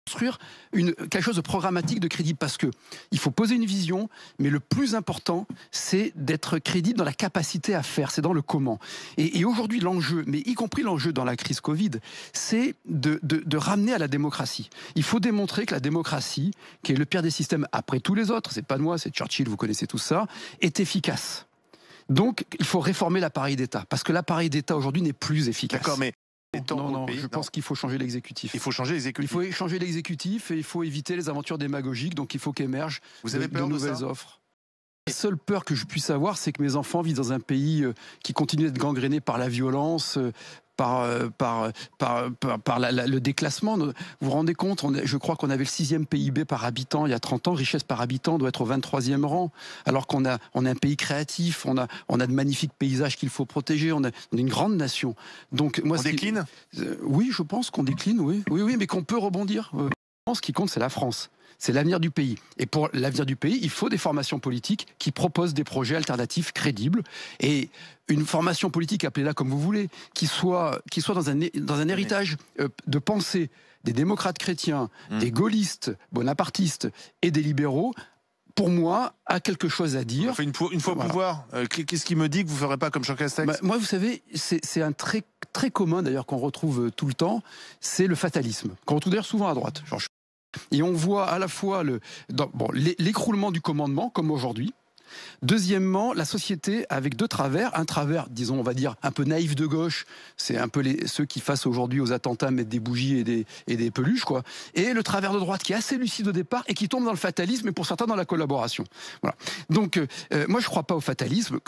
construire quelque chose de programmatique, de crédible, parce que il faut poser une vision, mais le plus important, c'est d'être crédible dans la capacité à faire, c'est dans le comment. Et aujourd'hui, l'enjeu, mais y compris l'enjeu dans la crise Covid, c'est de ramener à la démocratie. Il faut démontrer que la démocratie, qui est le pire des systèmes après tous les autres, c'est pas de moi, c'est Churchill, vous connaissez tout ça, est efficace. Donc, il faut réformer l'appareil d'État, parce que l'appareil d'État aujourd'hui n'est plus efficace. D'accord, mais non, je pense qu'il faut changer l'exécutif. Il faut changer l'exécutif. Il faut changer l'exécutif et il faut éviter les aventures démagogiques, donc il faut qu'émergent de nouvelles offres. La seule peur que je puisse avoir, c'est que mes enfants vivent dans un pays qui continue d'être gangréné par la violence, par le déclassement. Vous vous rendez compte, je crois qu'on avait le 6e PIB par habitant il y a 30 ans. Richesse par habitant doit être au 23e rang. Alors qu'on a un pays créatif, on a de magnifiques paysages qu'il faut protéger. On est une grande nation. Donc, moi, on décline oui, je pense qu'on décline, oui, mais qu'on peut rebondir. Ce qui compte, c'est la France. C'est l'avenir du pays. Et pour l'avenir du pays, il faut des formations politiques qui proposent des projets alternatifs crédibles. Et une formation politique, appelez-la comme vous voulez, qui soit dans un héritage de pensée des démocrates chrétiens, des gaullistes, bonapartistes et des libéraux, pour moi, a quelque chose à dire. Enfin, une fois au pouvoir, qu'est-ce qui me dit que vous ne ferez pas comme Jean Castex ? Moi, vous savez, c'est un très, très commun, d'ailleurs, qu'on retrouve tout le temps, c'est le fatalisme, qu'on retrouve d'ailleurs souvent à droite. Et on voit à la fois l'écroulement du commandement, comme aujourd'hui. Deuxièmement, la société avec deux travers. Un travers, disons, on va dire, un peu naïf de gauche. C'est un peu ceux qui, face aujourd'hui aux attentats, mettent des bougies et des peluches, quoi. Et le travers de droite qui est assez lucide au départ et qui tombe dans le fatalisme et pour certains dans la collaboration. Voilà. Donc, moi, je ne crois pas au fatalisme.